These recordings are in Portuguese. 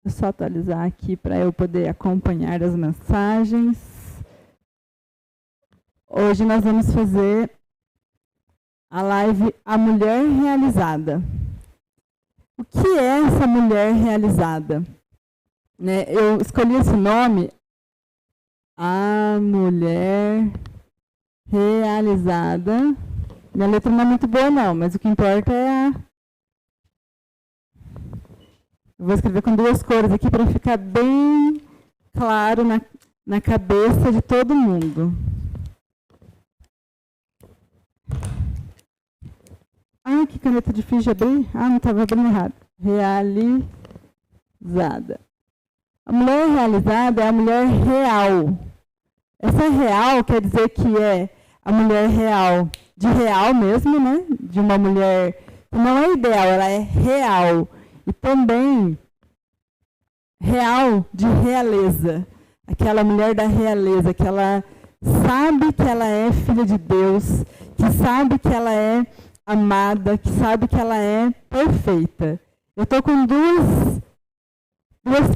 eu só atualizar aqui para eu poder acompanhar as mensagens. Hoje nós vamos fazer a live A Mulher Realizada. O que é essa mulher realizada? Né, eu escolhi esse nome, A Mulher Realizada. Minha letra não é muito boa não, mas o que importa é a... Eu vou escrever com 2 cores aqui para ficar bem claro na cabeça de todo mundo. Ah, que caneta difícil de abrir. Ah, não estava abrindo errado. Realizada. A mulher realizada é a mulher real. Essa real quer dizer que é a mulher real, de real mesmo, né? De uma mulher que não é ideal, ela é real. E também real de realeza. Aquela mulher da realeza, que ela sabe que ela é filha de Deus, que sabe que ela é amada, que sabe que ela é perfeita. Eu estou com duas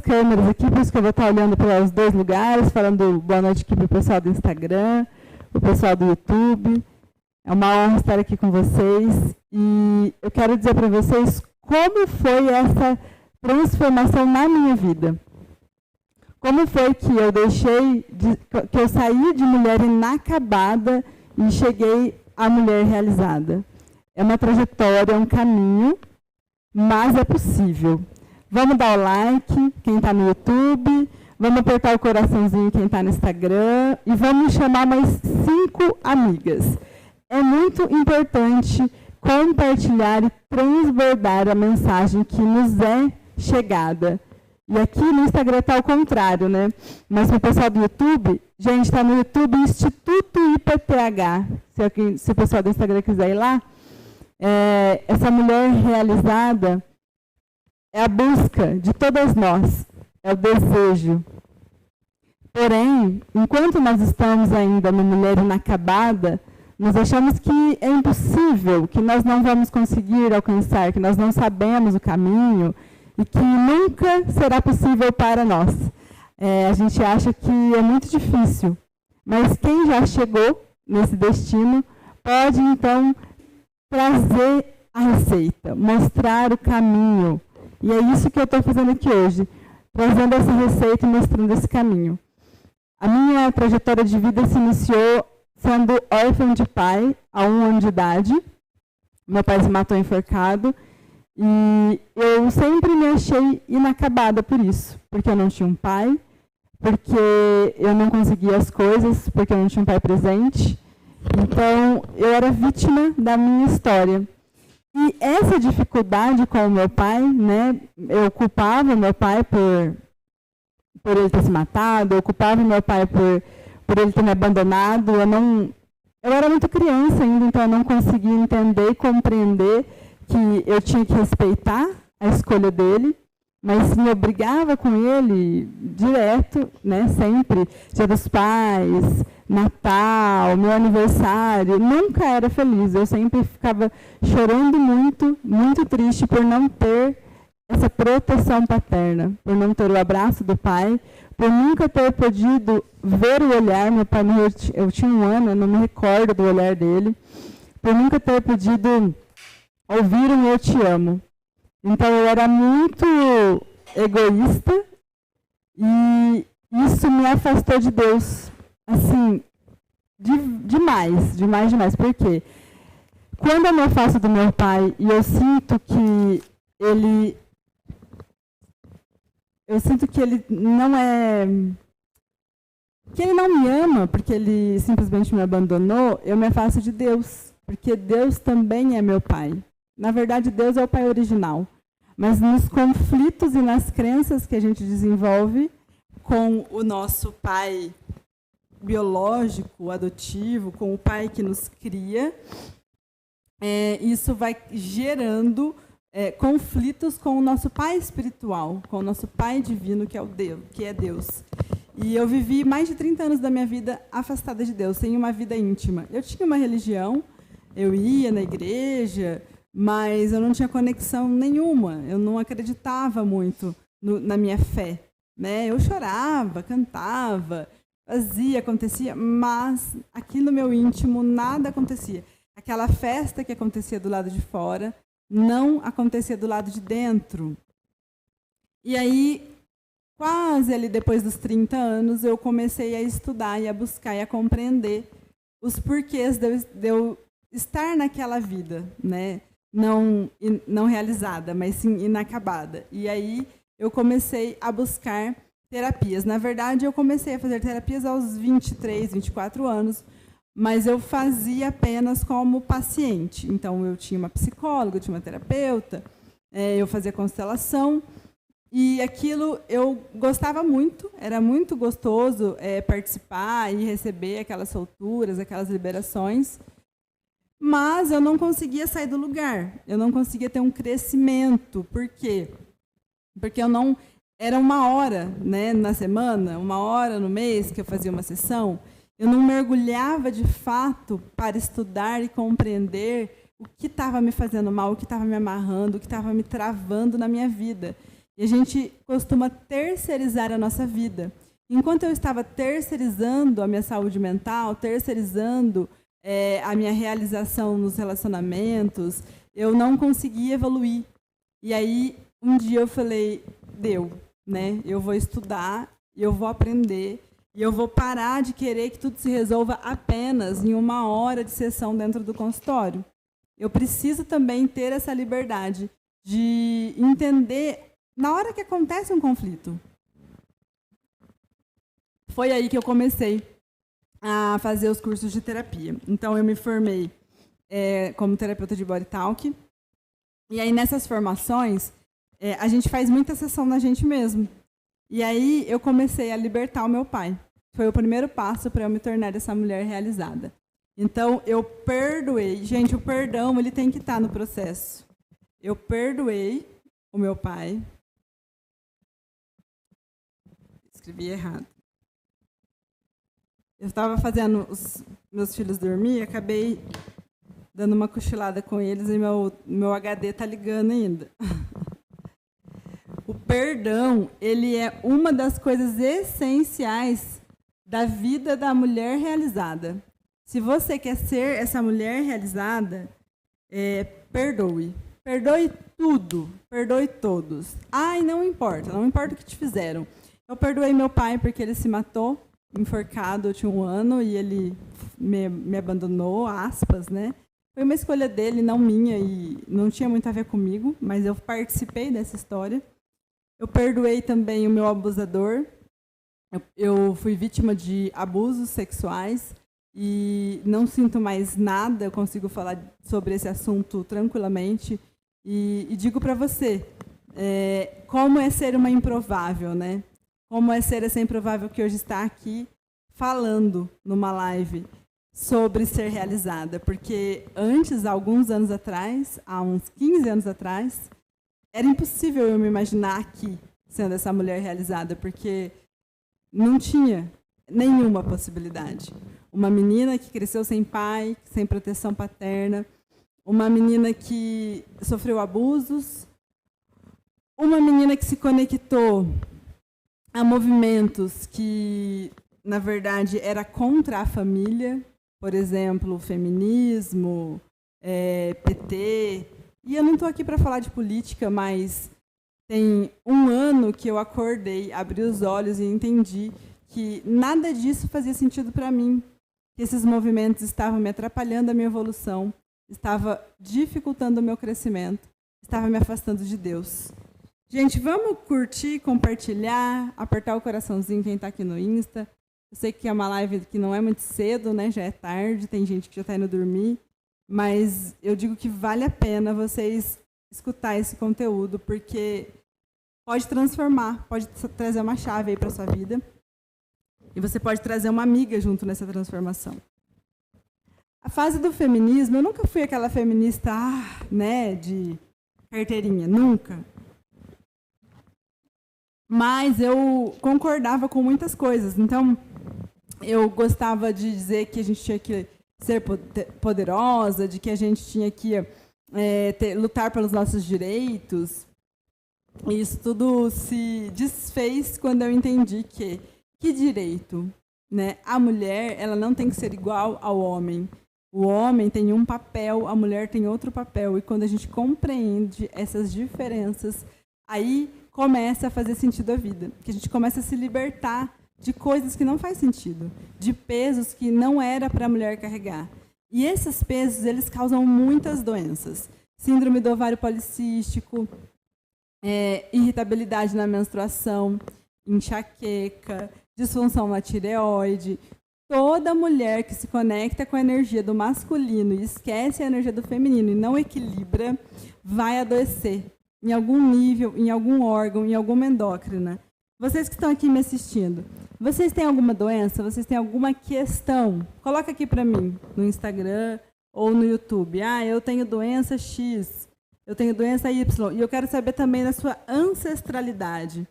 câmeras aqui, por isso que eu vou estar olhando para os 2 lugares, falando boa noite aqui para o pessoal do Instagram, o pessoal do YouTube. É uma honra estar aqui com vocês. E eu quero dizer para vocês como foi essa transformação na minha vida. Como foi que eu que eu saí de mulher inacabada e cheguei à mulher realizada. É uma trajetória, é um caminho, mas é possível. Vamos dar o like, quem está no YouTube, vamos apertar o coraçãozinho, quem está no Instagram, e vamos chamar mais 5 amigas. É muito importante compartilhar e transbordar a mensagem que nos é chegada. E aqui no Instagram está ao contrário, né? Mas para o pessoal do YouTube, gente, está no YouTube Instituto IPTH. Se o pessoal do Instagram quiser ir lá, essa mulher realizada é a busca de todas nós, é o desejo. Porém, enquanto nós estamos ainda na mulher inacabada, nós achamos que é impossível, que nós não vamos conseguir alcançar, que nós não sabemos o caminho e que nunca será possível para nós. A gente acha que é muito difícil, mas quem já chegou nesse destino pode, então, trazer a receita, mostrar o caminho. E é isso que eu estou fazendo aqui hoje, trazendo essa receita e mostrando esse caminho. A minha trajetória de vida se iniciou sendo órfã de pai, a 1 ano de idade. Meu pai se matou enforcado. E eu sempre me achei inacabada por isso. Porque eu não tinha um pai, porque eu não conseguia as coisas, porque eu não tinha um pai presente. Então, eu era vítima da minha história. E essa dificuldade com o meu pai, né, eu culpava meu pai por ele ter se matado, eu culpava meu pai por ele ter me abandonado. Eu era muito criança ainda, então eu não conseguia entender e compreender que eu tinha que respeitar a escolha dele, mas me obrigava com ele direto, né, sempre. Dia dos Pais, Natal, meu aniversário, nunca era feliz. Eu sempre ficava chorando muito, muito triste por não ter essa proteção paterna, por não ter o abraço do pai, por nunca ter podido ver o olhar. Meu pai, eu tinha 1 ano, eu não me recordo do olhar dele, por nunca ter podido ouvir um eu te amo. Então eu era muito egoísta e isso me afastou de Deus, assim, demais. Por quê? Quando eu me afasto do meu pai e eu sinto que ele não é... que ele não me ama, porque ele simplesmente me abandonou, eu me afasto de Deus, porque Deus também é meu pai. Na verdade, Deus é o pai original. Mas nos conflitos e nas crenças que a gente desenvolve com o nosso pai biológico, adotivo, com o pai que nos cria, isso vai gerando conflitos com o nosso pai espiritual, com o nosso pai divino, que é Deus. E eu vivi mais de 30 anos da minha vida afastada de Deus, sem uma vida íntima. Eu tinha uma religião, eu ia na igreja, mas eu não tinha conexão nenhuma. Eu não acreditava muito na minha fé, né? Eu chorava, cantava, fazia, acontecia, mas aqui no meu íntimo nada acontecia. Aquela festa que acontecia do lado de fora não acontecia do lado de dentro. E aí, quase ali depois dos 30 anos, eu comecei a estudar e a buscar e a compreender os porquês de eu estar naquela vida, né? Não realizada, mas sim inacabada. E aí eu comecei a buscar terapias. Na verdade, eu comecei a fazer terapias aos 23, 24 anos, mas eu fazia apenas como paciente. Então, eu tinha uma psicóloga, eu tinha uma terapeuta, eu fazia constelação, e aquilo eu gostava muito, era muito gostoso participar e receber aquelas solturas, aquelas liberações, mas eu não conseguia sair do lugar, eu não conseguia ter um crescimento. Por quê? Porque eu não... Era uma hora, né, na semana, uma hora no mês que eu fazia uma sessão, eu não mergulhava de fato para estudar e compreender o que estava me fazendo mal, o que estava me amarrando, o que estava me travando na minha vida. E a gente costuma terceirizar a nossa vida. Enquanto eu estava terceirizando a minha saúde mental, terceirizando a minha realização nos relacionamentos, eu não conseguia evoluir. E aí, um dia eu falei, deu, né? Eu vou estudar, eu vou aprender, e eu vou parar de querer que tudo se resolva apenas em uma hora de sessão dentro do consultório. Eu preciso também ter essa liberdade de entender na hora que acontece um conflito. Foi aí que eu comecei a fazer os cursos de terapia. Então, eu me formei como terapeuta de body talk. E aí, nessas formações, a gente faz muita sessão na gente mesmo. E aí, eu comecei a libertar o meu pai. Foi o primeiro passo para eu me tornar essa mulher realizada. Então, eu perdoei. Gente, o perdão ele tem que estar no processo. Eu perdoei o meu pai. Escrevi errado. Eu estava fazendo os meus filhos dormir, acabei dando uma cochilada com eles e meu HD está ligando ainda. O perdão, ele é uma das coisas essenciais da vida da mulher realizada. Se você quer ser essa mulher realizada, perdoe. Perdoe tudo, perdoe todos. Ai, não importa o que te fizeram. Eu perdoei meu pai porque ele se matou, enforcado, eu tinha 1 ano, e ele me abandonou, aspas, né? Foi uma escolha dele, não minha, e não tinha muito a ver comigo, mas eu participei dessa história. Eu perdoei também o meu abusador. Eu fui vítima de abusos sexuais e não sinto mais nada, eu consigo falar sobre esse assunto tranquilamente. E digo para você, como é ser uma improvável, né? Como é ser essa improvável que hoje está aqui falando numa live sobre ser realizada. Porque antes, há alguns anos atrás, há uns 15 anos atrás, era impossível eu me imaginar aqui sendo essa mulher realizada, porque não tinha nenhuma possibilidade. Uma menina que cresceu sem pai, sem proteção paterna, uma menina que sofreu abusos, uma menina que se conectou a movimentos que, na verdade, era contra a família, por exemplo, feminismo, PT. E eu não estou aqui para falar de política, mas tem 1 ano que eu acordei, abri os olhos e entendi que nada disso fazia sentido para mim, que esses movimentos estavam me atrapalhando a minha evolução, estava dificultando o meu crescimento, estava me afastando de Deus. Gente, vamos curtir, compartilhar, apertar o coraçãozinho quem está aqui no Insta. Eu sei que é uma live que não é muito cedo, né? Já é tarde, tem gente que já está indo dormir, mas eu digo que vale a pena vocês escutar esse conteúdo, porque pode transformar, pode trazer uma chave aí para a sua vida. E você pode trazer uma amiga junto nessa transformação. A fase do feminismo, eu nunca fui aquela feminista, né, de carteirinha, nunca. Mas eu concordava com muitas coisas. Então, eu gostava de dizer que a gente tinha que ser poderosa, de que a gente tinha que lutar pelos nossos direitos. Isso tudo se desfez quando eu entendi que direito, né? A mulher, ela não tem que ser igual ao homem. O homem tem um papel, a mulher tem outro papel. E quando a gente compreende essas diferenças, aí começa a fazer sentido a vida. Que a gente começa a se libertar de coisas que não faz sentido, de pesos que não era para a mulher carregar. E esses pesos, eles causam muitas doenças. Síndrome do ovário policístico, irritabilidade na menstruação, enxaqueca, disfunção na tireoide. Toda mulher que se conecta com a energia do masculino e esquece a energia do feminino e não equilibra, vai adoecer em algum nível, em algum órgão, em alguma endócrina. Vocês que estão aqui me assistindo, vocês têm alguma doença? Vocês têm alguma questão? Coloca aqui para mim, no Instagram ou no YouTube. Eu tenho doença X, eu tenho doença Y. E eu quero saber também da sua ancestralidade.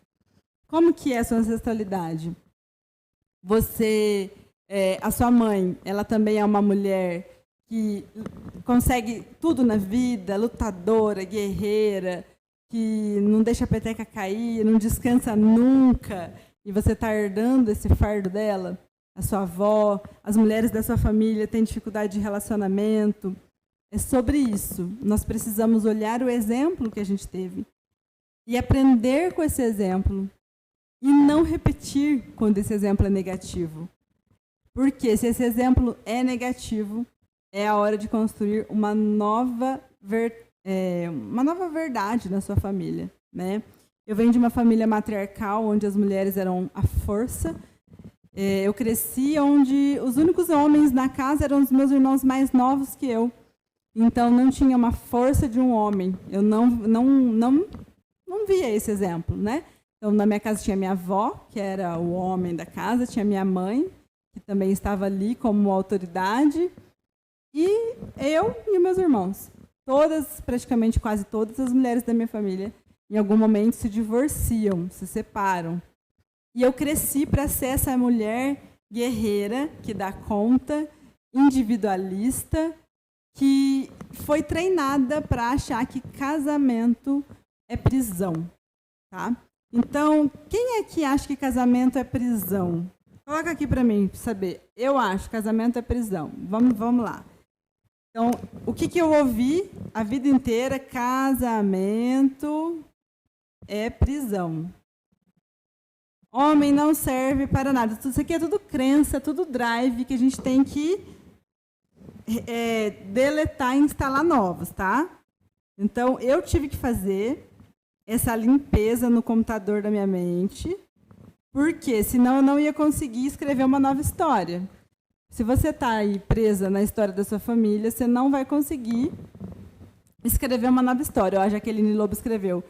Como que é a sua ancestralidade? A sua mãe, ela também é uma mulher que consegue tudo na vida, lutadora, guerreira, que não deixa a peteca cair, não descansa nunca, e você está herdando esse fardo dela. A sua avó, as mulheres da sua família têm dificuldade de relacionamento. É sobre isso. Nós precisamos olhar o exemplo que a gente teve e aprender com esse exemplo e não repetir quando esse exemplo é negativo. Porque se esse exemplo é negativo, é a hora de construir uma nova verdade na sua família, né? Eu venho de uma família matriarcal, onde as mulheres eram a força. Eu cresci onde os únicos homens na casa eram os meus irmãos mais novos que eu. Então, não tinha uma força de um homem. Eu não via esse exemplo, né? Então, na minha casa tinha minha avó, que era o homem da casa, tinha minha mãe, que também estava ali como autoridade, e eu e meus irmãos. Praticamente quase todas as mulheres da minha família, em algum momento se divorciam, se separam. E eu cresci para ser essa mulher guerreira, que dá conta, individualista, que foi treinada para achar que casamento é prisão. Tá? Então, quem é que acha que casamento é prisão? Coloca aqui para mim, para saber. Eu acho que casamento é prisão. Vamos lá. Então, o que eu ouvi a vida inteira? Casamento é prisão. Homem não serve para nada. Isso aqui é tudo crença, tudo drive que a gente tem que deletar e instalar novos, tá? Então, eu tive que fazer essa limpeza no computador da minha mente, porque senão eu não ia conseguir escrever uma nova história. Se você está aí presa na história da sua família, você não vai conseguir escrever uma nova história. A Jaqueline Lobo escreveu: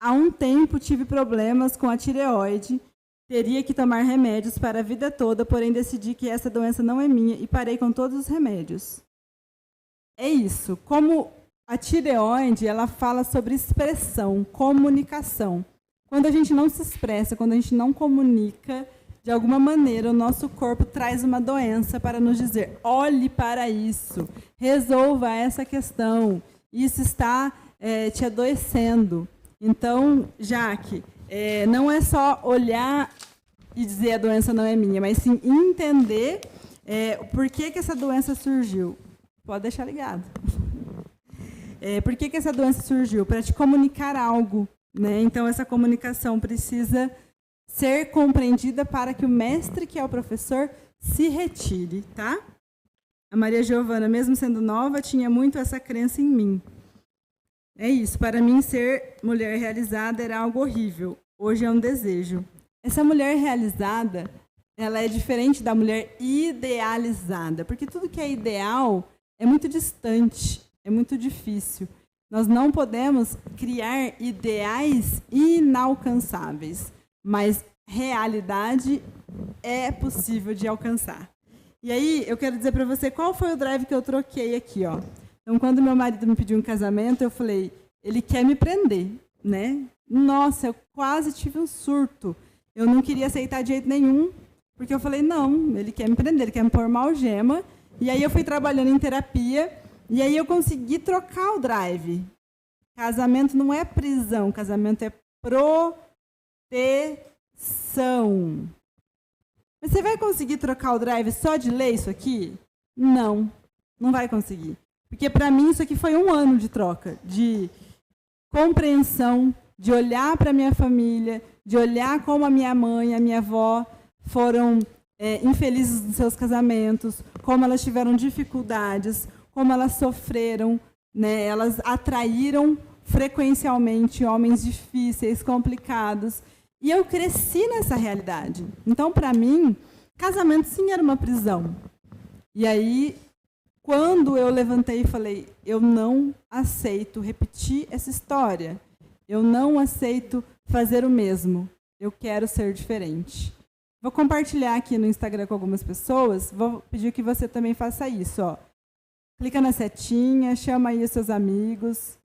há um tempo tive problemas com a tireoide, teria que tomar remédios para a vida toda, porém decidi que essa doença não é minha e parei com todos os remédios. É isso. Como a tireoide, ela fala sobre expressão, comunicação. Quando a gente não se expressa, quando a gente não comunica, de alguma maneira, o nosso corpo traz uma doença para nos dizer: olhe para isso, resolva essa questão, isso está te adoecendo. Então, Jaque, não é só olhar e dizer a doença não é minha, mas sim entender por que essa doença surgiu. Pode deixar ligado. Por que essa doença surgiu? Para te comunicar algo, né? Então, essa comunicação precisa ser compreendida para que o mestre, que é o professor, se retire, tá? A Maria Giovana, mesmo sendo nova, tinha muito essa crença em mim. É isso, para mim ser mulher realizada era algo horrível. Hoje é um desejo. Essa mulher realizada, ela é diferente da mulher idealizada, porque tudo que é ideal é muito distante, é muito difícil. Nós não podemos criar ideais inalcançáveis, mas realidade é possível de alcançar. E aí, eu quero dizer para você qual foi o drive que eu troquei aqui, ó. Então, quando meu marido me pediu um casamento, eu falei: ele quer me prender, né? Nossa, eu quase tive um surto. Eu não queria aceitar de jeito nenhum, porque eu falei: não, ele quer me prender, ele quer me pôr uma algema. E aí eu fui trabalhando em terapia, e aí eu consegui trocar o drive. Casamento não é prisão, casamento é proteção. Mas você vai conseguir trocar o drive só de ler isso aqui? Não, não vai conseguir. Porque, para mim, isso aqui foi 1 ano de troca, de compreensão, de olhar para a minha família, de olhar como a minha mãe, a minha avó foram infelizes nos seus casamentos, como elas tiveram dificuldades, como elas sofreram, né? Elas atraíram frequencialmente homens difíceis, complicados. E eu cresci nessa realidade. Então, para mim, casamento sim era uma prisão. E aí, quando eu levantei e falei, eu não aceito repetir essa história, eu não aceito fazer o mesmo, eu quero ser diferente. Vou compartilhar aqui no Instagram com algumas pessoas, vou pedir que você também faça isso. Ó. Clica na setinha, chama aí os seus amigos,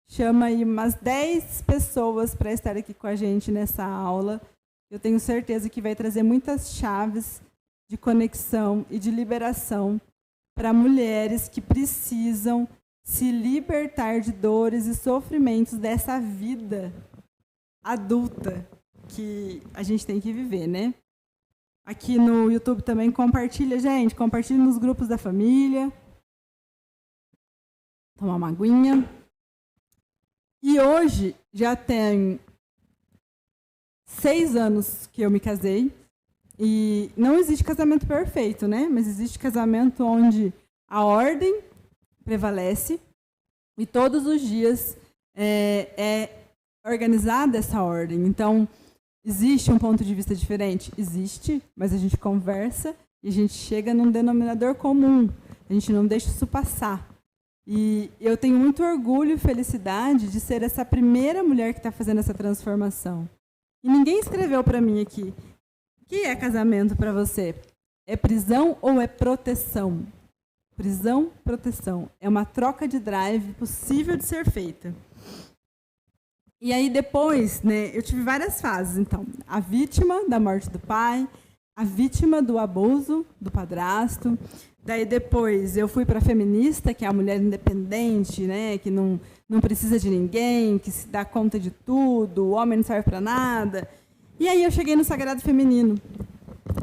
chama aí umas 10 pessoas para estar aqui com a gente nessa aula. Eu tenho certeza que vai trazer muitas chaves de conexão e de liberação para mulheres que precisam se libertar de dores e sofrimentos dessa vida adulta que a gente tem que viver, né? Aqui no YouTube também compartilha, gente, compartilha nos grupos da família. Tomar uma aguinha. E hoje já tem 6 anos que eu me casei. E não existe casamento perfeito, né? Mas existe casamento onde a ordem prevalece e todos os dias é organizada essa ordem. Então, existe um ponto de vista diferente? Existe, mas a gente conversa e a gente chega num denominador comum. A gente não deixa isso passar. E eu tenho muito orgulho e felicidade de ser essa primeira mulher que está fazendo essa transformação. E ninguém escreveu para mim aqui. O que é casamento para você? É prisão ou é proteção? Prisão, proteção. É uma troca de drive possível de ser feita. E aí depois, né, eu tive várias fases. Então, a vítima da morte do pai, a vítima do abuso do padrasto. Daí depois eu fui para a feminista, que é a mulher independente, né, que não precisa de ninguém, que se dá conta de tudo, o homem não serve para nada. E aí eu cheguei no Sagrado Feminino.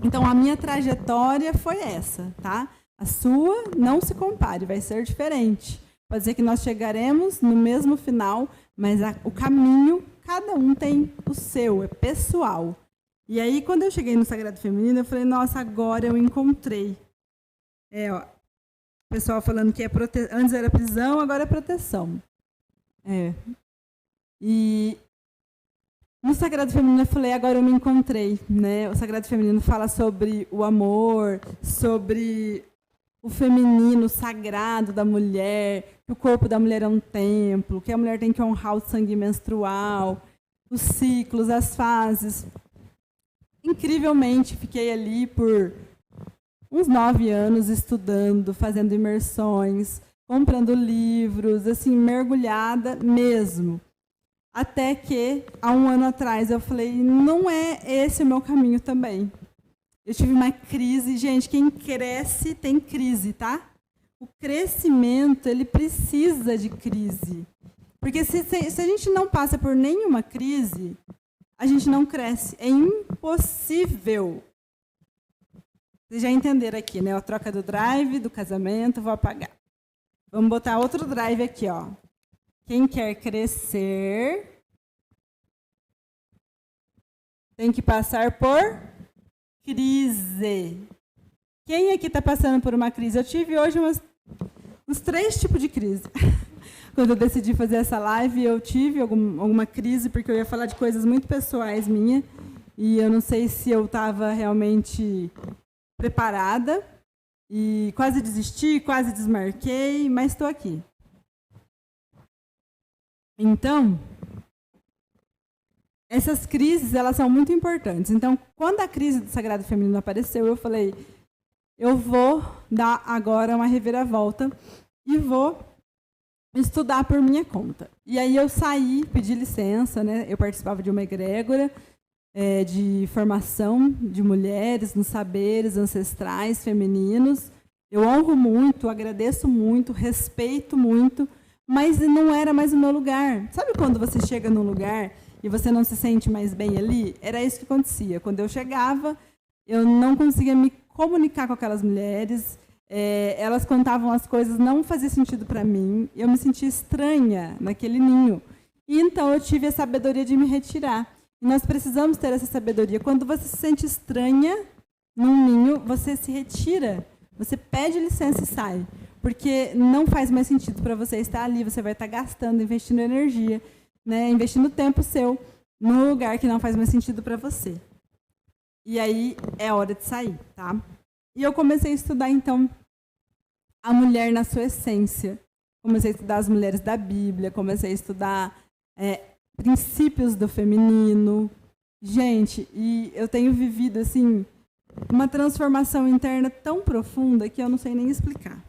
Então, a minha trajetória foi essa, tá? A sua não se compare, vai ser diferente. Pode ser que nós chegaremos no mesmo final, mas o caminho, cada um tem o seu, é pessoal. E aí, quando eu cheguei no Sagrado Feminino, eu falei, nossa, agora eu encontrei. Ó, o pessoal falando que antes era prisão, agora é proteção. E no Sagrado Feminino eu falei, agora eu me encontrei, né? O Sagrado Feminino fala sobre o amor, sobre o feminino sagrado da mulher, que o corpo da mulher é um templo, que a mulher tem que honrar o sangue menstrual, os ciclos, as fases. Incrivelmente, fiquei ali por uns 9 anos estudando, fazendo imersões, comprando livros, assim, mergulhada mesmo. Até que, há 1 ano atrás, eu falei, não é esse o meu caminho também. Eu tive uma crise. Gente, quem cresce tem crise, tá? O crescimento, ele precisa de crise. Porque se a gente não passa por nenhuma crise, a gente não cresce. É impossível. Vocês já entenderam aqui, né? A troca do drive, do casamento, vou apagar. Vamos botar outro drive aqui, ó. Quem quer crescer tem que passar por crise. Quem aqui está passando por uma crise? Eu tive hoje uns 3 tipos de crise. Quando eu decidi fazer essa live, eu tive alguma crise, porque eu ia falar de coisas muito pessoais minhas, e eu não sei se eu estava realmente preparada, e quase desisti, quase desmarquei, mas estou aqui. Então, essas crises, elas são muito importantes. Então, quando a crise do Sagrado Feminino apareceu, eu falei, eu vou dar agora uma reviravolta e vou estudar por minha conta. E aí eu saí, pedi licença, né? Eu participava de uma egrégora de formação de mulheres nos saberes ancestrais femininos. Eu honro muito, agradeço muito, respeito muito, mas não era mais o meu lugar. Sabe quando você chega num lugar e você não se sente mais bem ali? Era isso que acontecia. Quando eu chegava, eu não conseguia me comunicar com aquelas mulheres, elas contavam as coisas, não fazia sentido para mim, eu me sentia estranha naquele ninho. E então eu tive a sabedoria de me retirar. E nós precisamos ter essa sabedoria. Quando você se sente estranha num ninho, você se retira, você pede licença e sai. Porque não faz mais sentido para você estar ali, você vai estar gastando, investindo energia, né, investindo tempo seu num lugar que não faz mais sentido para você. E aí é hora de sair, tá? E eu comecei a estudar, então, a mulher na sua essência. Comecei a estudar as mulheres da Bíblia, comecei a estudar princípios do feminino. Gente, e eu tenho vivido, assim, uma transformação interna tão profunda que eu não sei nem explicar.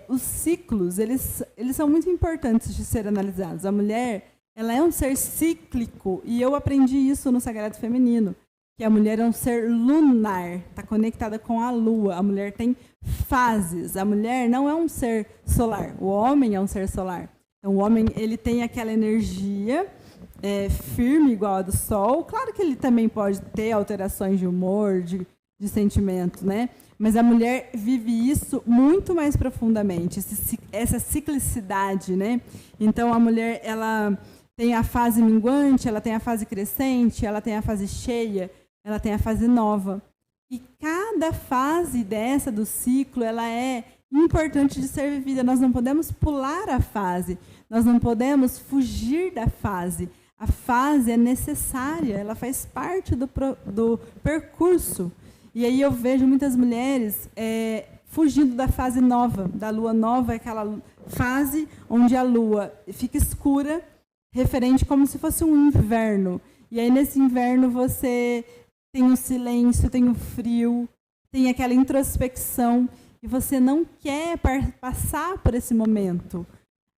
Os ciclos, eles são muito importantes de ser analisados. A mulher, ela é um ser cíclico, e eu aprendi isso no Sagrado Feminino, que a mulher é um ser lunar, está conectada com a lua. A mulher tem fases. A mulher não é um ser solar. O homem é um ser solar. Então, o homem, ele tem aquela energia firme, igual a do sol. Claro que ele também pode ter alterações de humor, de sentimento, né? Mas a mulher vive isso muito mais profundamente, essa ciclicidade, né? Então, a mulher, ela tem a fase minguante, ela tem a fase crescente, ela tem a fase cheia, ela tem a fase nova. E cada fase dessa do ciclo, ela é importante de ser vivida. Nós não podemos pular a fase, nós não podemos fugir da fase. A fase é necessária, ela faz parte do percurso. E aí eu vejo muitas mulheres fugindo da fase nova, da lua nova, aquela fase onde a lua fica escura, referente como se fosse um inverno. E aí nesse inverno você tem o silêncio, tem o frio, tem aquela introspecção, e você não quer passar por esse momento.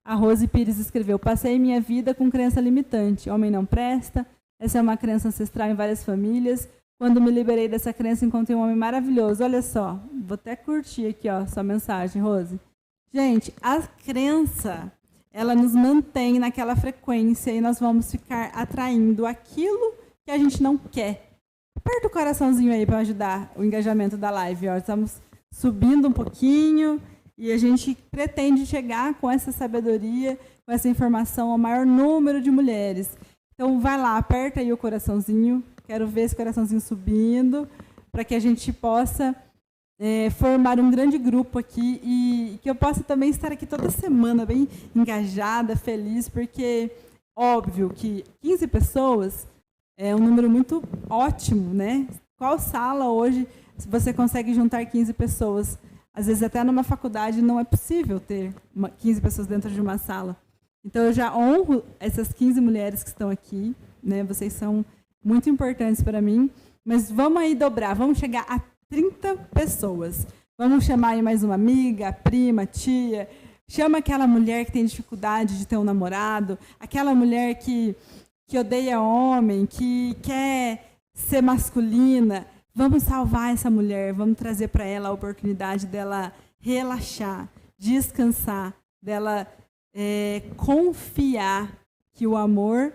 A Rose Pires escreveu: passei minha vida com crença limitante. Homem não presta. Essa é uma crença ancestral em várias famílias. Quando me liberei dessa crença, encontrei um homem maravilhoso. Olha só, vou até curtir aqui, ó, sua mensagem, Rose. Gente, a crença, ela nos mantém naquela frequência e nós vamos ficar atraindo aquilo que a gente não quer. Aperta o coraçãozinho aí para ajudar o engajamento da live. Ó. Estamos subindo um pouquinho e a gente pretende chegar com essa sabedoria, com essa informação ao maior número de mulheres. Então, vai lá, aperta aí o coraçãozinho. Quero ver esse coraçãozinho subindo, para que a gente possa formar um grande grupo aqui e que eu possa também estar aqui toda semana, bem engajada, feliz, porque, óbvio, que 15 pessoas é um número muito ótimo, né? Qual sala hoje você consegue juntar 15 pessoas? Às vezes, até numa faculdade, não é possível ter 15 pessoas dentro de uma sala. Então, eu já honro essas 15 mulheres que estão aqui, né? Vocês são muito importantes para mim, mas vamos aí dobrar, vamos chegar a 30 pessoas. Vamos chamar aí mais uma amiga, prima, tia, chama aquela mulher que tem dificuldade de ter um namorado, aquela mulher que odeia homem, que quer ser masculina. Vamos salvar essa mulher, vamos trazer para ela a oportunidade dela relaxar, descansar, dela confiar que o amor...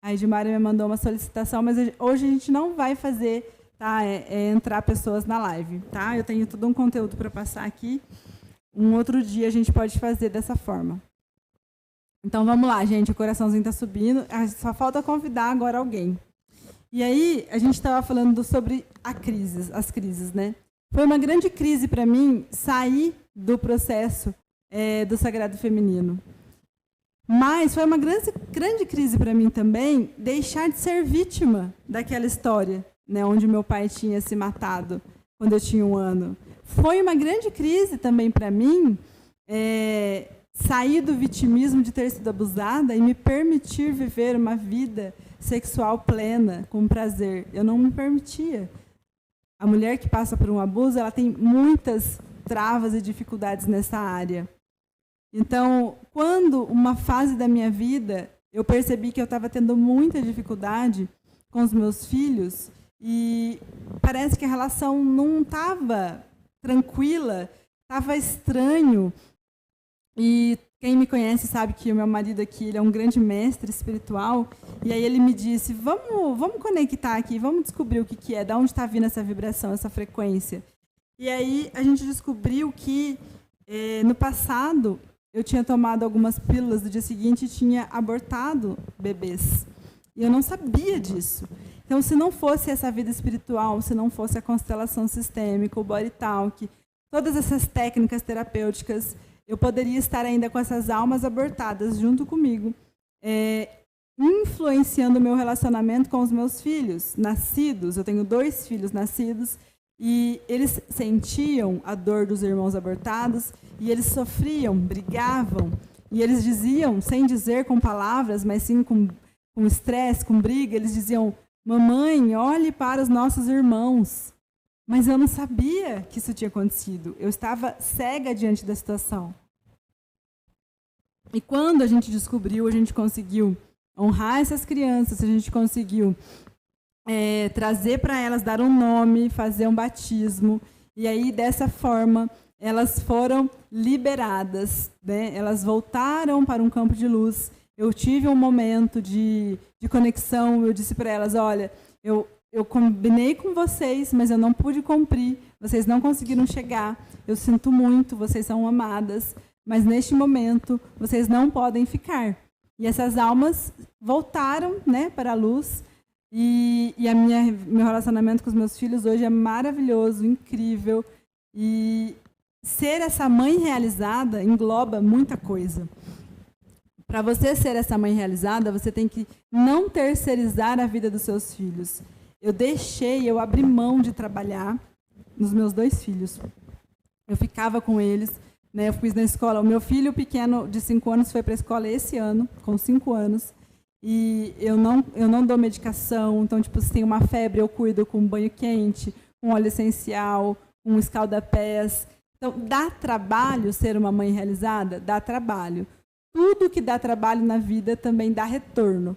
A Edmária me mandou uma solicitação, mas hoje a gente não vai fazer, tá? Entrar pessoas na live, tá? Eu tenho todo um conteúdo para passar aqui. Um outro dia a gente pode fazer dessa forma. Então vamos lá, gente. O coraçãozinho está subindo. Só falta convidar agora alguém. E aí a gente estava falando sobre as crises, né? Foi uma grande crise para mim sair do processo do Sagrado Feminino. Mas foi uma grande crise para mim também deixar de ser vítima daquela história, né, onde meu pai tinha se matado quando eu tinha 1 ano. Foi uma grande crise também para mim sair do vitimismo de ter sido abusada e me permitir viver uma vida sexual plena, com prazer. Eu não me permitia. A mulher que passa por um abuso, ela tem muitas travas e dificuldades nessa área. Então, quando uma fase da minha vida, eu percebi que eu estava tendo muita dificuldade com os meus filhos e parece que a relação não estava tranquila, estava estranho. E Quem me conhece sabe que o meu marido aqui, ele é um grande mestre espiritual, e aí ele me disse, vamos conectar aqui, vamos descobrir o que é, de onde está vindo essa vibração, essa frequência. E aí a gente descobriu que, no passado, eu tinha tomado algumas pílulas, no dia seguinte tinha abortado bebês. E eu não sabia disso. Então, se não fosse essa vida espiritual, se não fosse a constelação sistêmica, o body talk, todas essas técnicas terapêuticas, eu poderia estar ainda com essas almas abortadas junto comigo, influenciando o meu relacionamento com os meus filhos nascidos. Eu tenho 2 filhos nascidos e eles sentiam a dor dos irmãos abortados e eles sofriam, brigavam, e eles diziam, sem dizer com palavras, mas sim com estresse, com briga, eles diziam, mamãe, olhe para os nossos irmãos. Mas eu não sabia que isso tinha acontecido. Eu estava cega diante da situação. E quando a gente descobriu, a gente conseguiu honrar essas crianças, a gente conseguiu trazer para elas, dar um nome, fazer um batismo. E aí, dessa forma, elas foram liberadas, né? Elas voltaram para um campo de luz. Eu tive um momento de conexão, eu disse para elas, olha, eu combinei com vocês, mas eu não pude cumprir, vocês não conseguiram chegar, eu sinto muito, vocês são amadas, mas neste momento vocês não podem ficar. E essas almas voltaram, né, para a luz, e meu relacionamento com os meus filhos hoje é maravilhoso, incrível, e ser essa mãe realizada engloba muita coisa. Para você ser essa mãe realizada, você tem que não terceirizar a vida dos seus filhos. Eu abri mão de trabalhar nos meus 2 filhos. Eu ficava com eles, né? Eu fiz na escola. O meu filho pequeno, de 5 anos, foi para a escola esse ano, com 5 anos. E eu não dou medicação. Então, tipo, se tem uma febre, eu cuido com banho quente, com óleo essencial, com escalda-pés. Então, dá trabalho ser uma mãe realizada? Dá trabalho. Tudo que dá trabalho na vida também dá retorno.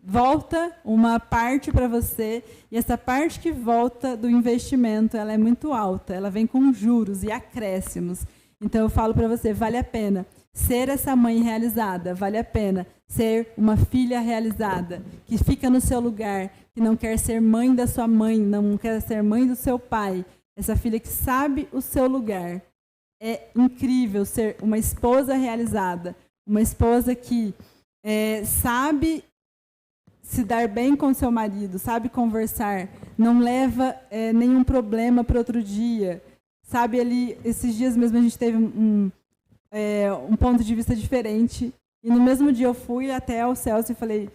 Volta uma parte para você, e essa parte que volta do investimento, ela é muito alta, ela vem com juros e acréscimos. Então eu falo para você, vale a pena ser essa mãe realizada, vale a pena ser uma filha realizada, que fica no seu lugar, que não quer ser mãe da sua mãe, não quer ser mãe do seu pai, essa filha que sabe o seu lugar. É incrível ser uma esposa realizada, uma esposa que sabe se dar bem com seu marido, sabe conversar, não leva nenhum problema para outro dia. Sabe, esses dias mesmo a gente teve um ponto de vista diferente, e no mesmo dia eu fui até ao Celso e falei,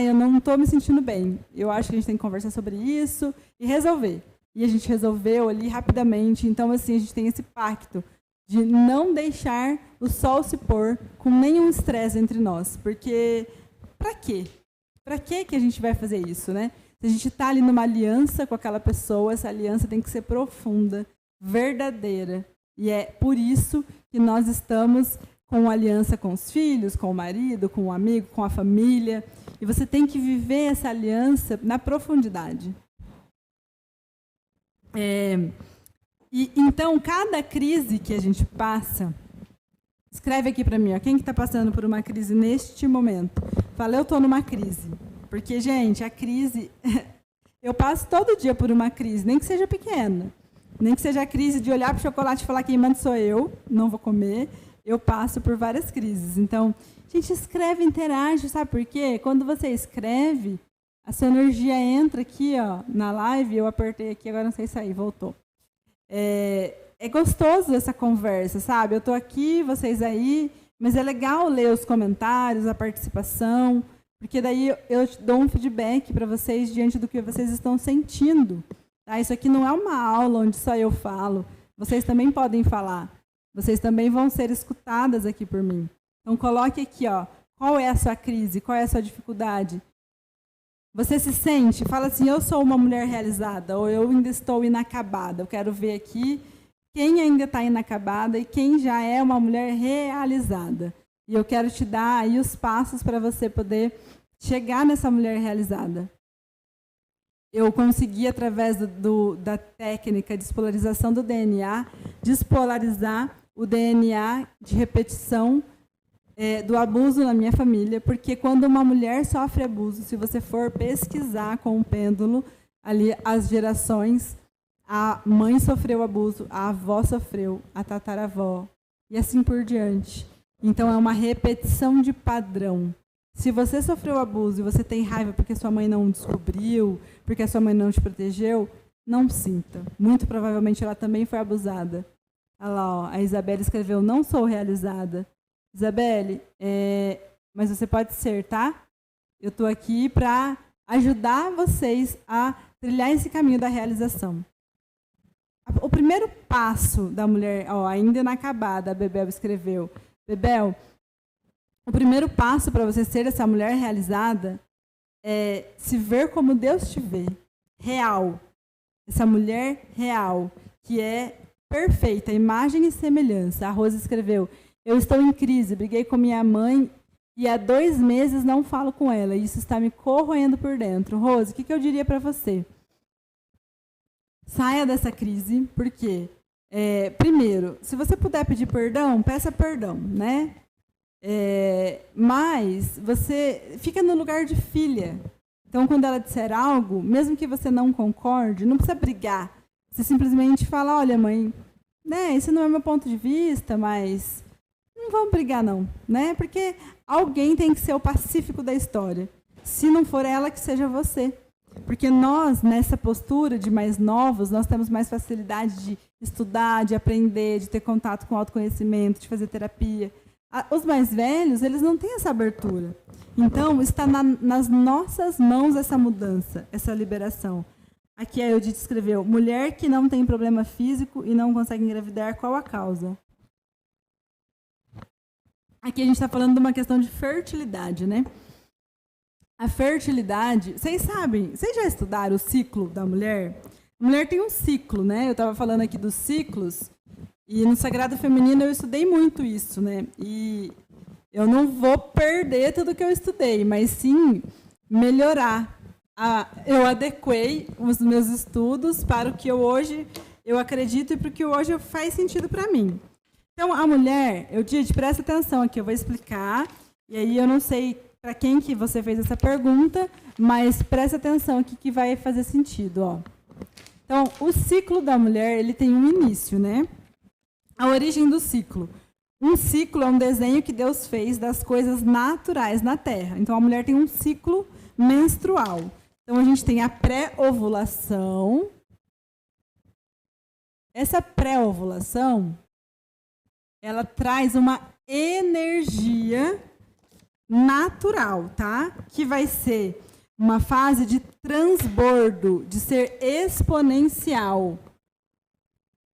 eu não estou me sentindo bem, eu acho que a gente tem que conversar sobre isso e resolver. E a gente resolveu ali rapidamente. Então, assim, a gente tem esse pacto de não deixar o sol se pôr com nenhum estresse entre nós, porque para quê? Para que a gente vai fazer isso, né? Se a gente está ali numa aliança com aquela pessoa, essa aliança tem que ser profunda, verdadeira. E é por isso que nós estamos com aliança com os filhos, com o marido, com o amigo, com a família. E você tem que viver essa aliança na profundidade. Então, cada crise que a gente passa... Escreve aqui para mim, ó, quem que está passando por uma crise neste momento? Fala, eu estou numa crise. Porque, gente, a crise... eu passo todo dia por uma crise, nem que seja pequena. Nem que seja a crise de olhar para o chocolate e falar quem manda sou eu, não vou comer. Eu passo por várias crises. Então, a gente escreve, interage, sabe por quê? Quando você escreve, a sua energia entra aqui, ó, na live, eu apertei aqui, agora não sei sair, voltou. É gostoso essa conversa, sabe? Eu estou aqui, vocês aí, mas é legal ler os comentários, a participação, porque daí eu dou um feedback para vocês diante do que vocês estão sentindo. Tá? Isso aqui não é uma aula onde só eu falo, vocês também podem falar, vocês também vão ser escutadas aqui por mim. Então, coloque aqui, ó, qual é a sua crise, qual é a sua dificuldade. Você se sente, fala assim, eu sou uma mulher realizada, ou eu ainda estou inacabada. Eu quero ver aqui quem ainda está inacabada e quem já é uma mulher realizada. E eu quero te dar aí os passos para você poder chegar nessa mulher realizada. Eu consegui, através da técnica de despolarização do DNA, despolarizar o DNA de repetição do abuso na minha família, porque quando uma mulher sofre abuso, se você for pesquisar com o pêndulo, ali as gerações, a mãe sofreu abuso, a avó sofreu, a tataravó, e assim por diante. Então, é uma repetição de padrão. Se você sofreu abuso e você tem raiva porque sua mãe não descobriu, porque a sua mãe não te protegeu, não sinta. Muito provavelmente ela também foi abusada. Olha lá, ó, a Isabelle escreveu, não sou realizada. Isabelle, mas você pode ser, tá? Eu estou aqui para ajudar vocês a trilhar esse caminho da realização. O primeiro passo da mulher, ó, ainda inacabada, a Bebel escreveu. Bebel, o primeiro passo para você ser essa mulher realizada é se ver como Deus te vê. Real. Essa mulher real, que é perfeita, imagem e semelhança. A Rosa escreveu, eu estou em crise, briguei com minha mãe e há 2 meses não falo com ela. E isso está me corroendo por dentro. Rosa, o que eu diria para você? Saia dessa crise, porque, primeiro, se você puder pedir perdão, peça perdão, né? Mas você fica no lugar de filha. Então, quando ela disser algo, mesmo que você não concorde, não precisa brigar. Você simplesmente fala, olha, mãe, né, esse não é meu ponto de vista, mas não vamos brigar, não, né? Porque alguém tem que ser o pacífico da história. Se não for ela, que seja você. Porque nós, nessa postura de mais novos, nós temos mais facilidade de estudar, de aprender, de ter contato com o autoconhecimento, de fazer terapia. Os mais velhos, eles não têm essa abertura. Então, está nas nossas mãos essa mudança, essa liberação. Aqui a Eudite escreveu, mulher que não tem problema físico e não consegue engravidar, qual a causa? Aqui a gente está falando de uma questão de fertilidade, né? A fertilidade, vocês sabem, vocês já estudaram o ciclo da mulher? A mulher tem um ciclo, né? Eu estava falando aqui dos ciclos, e no Sagrado Feminino eu estudei muito isso, né? E eu não vou perder tudo que eu estudei, mas sim melhorar. Eu adequei os meus estudos para o que hoje eu acredito e para o que hoje faz sentido para mim. Então, a mulher, Didi, presta atenção aqui, eu vou explicar, e aí eu não sei para quem que você fez essa pergunta, mas presta atenção aqui que vai fazer sentido. Ó. Então, o ciclo da mulher, ele tem um início, né? A origem do ciclo. Um ciclo é um desenho que Deus fez das coisas naturais na Terra. Então, a mulher tem um ciclo menstrual. Então, a gente tem a pré-ovulação. Essa pré-ovulação, ela traz uma energia natural, tá? Que vai ser uma fase de transbordo, de ser exponencial.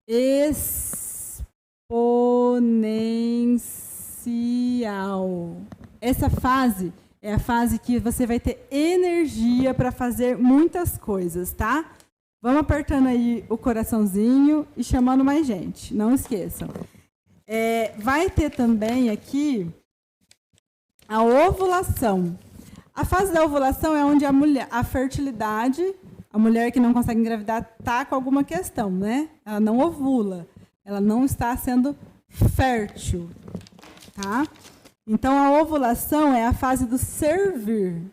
Exponencial. Essa fase é a fase que você vai ter energia para fazer muitas coisas, tá? Vamos apertando aí o coraçãozinho e chamando mais gente. Não esqueçam. Vai ter também aqui a ovulação. A fase da ovulação é onde a fertilidade, a mulher que não consegue engravidar está com alguma questão, né? Ela não ovula, ela não está sendo fértil, tá? Então, a ovulação é a fase do servir.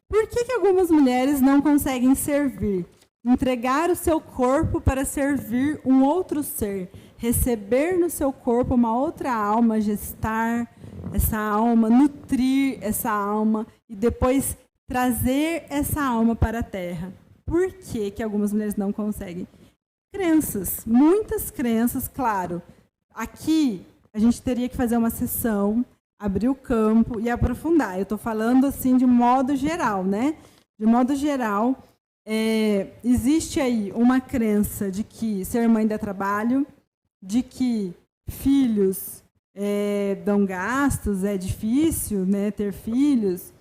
Por que algumas mulheres não conseguem servir? Entregar o seu corpo para servir um outro ser. Receber no seu corpo uma outra alma, gestar essa alma, nutrir essa alma e depois trazer essa alma para a Terra. Por que algumas mulheres não conseguem? Crenças, muitas crenças, claro. Aqui a gente teria que fazer uma sessão, abrir o campo e aprofundar. Eu estou falando assim de modo geral, né? De modo geral, existe aí uma crença de que ser mãe dá trabalho, de que filhos dão gastos, é difícil, né, ter filhos.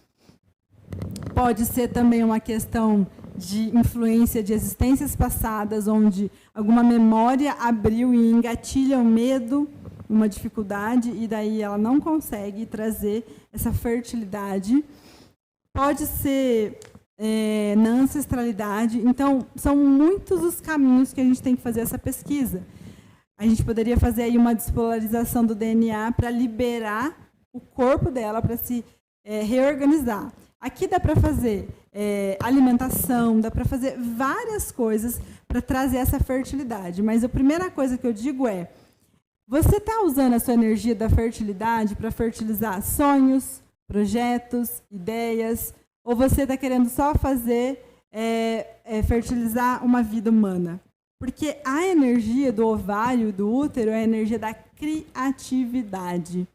Pode ser também uma questão de influência de existências passadas, onde alguma memória abriu e engatilha um medo, uma dificuldade, e daí ela não consegue trazer essa fertilidade. Pode ser na ancestralidade. Então, são muitos os caminhos que a gente tem que fazer essa pesquisa. A gente poderia fazer aí uma despolarização do DNA para liberar o corpo dela para se reorganizar. Aqui dá para fazer alimentação, dá para fazer várias coisas para trazer essa fertilidade. Mas a primeira coisa que eu digo é, você está usando a sua energia da fertilidade para fertilizar sonhos, projetos, ideias, ou você está querendo só fazer, fertilizar uma vida humana? Porque a energia do ovário, do útero, é a energia da criatividade.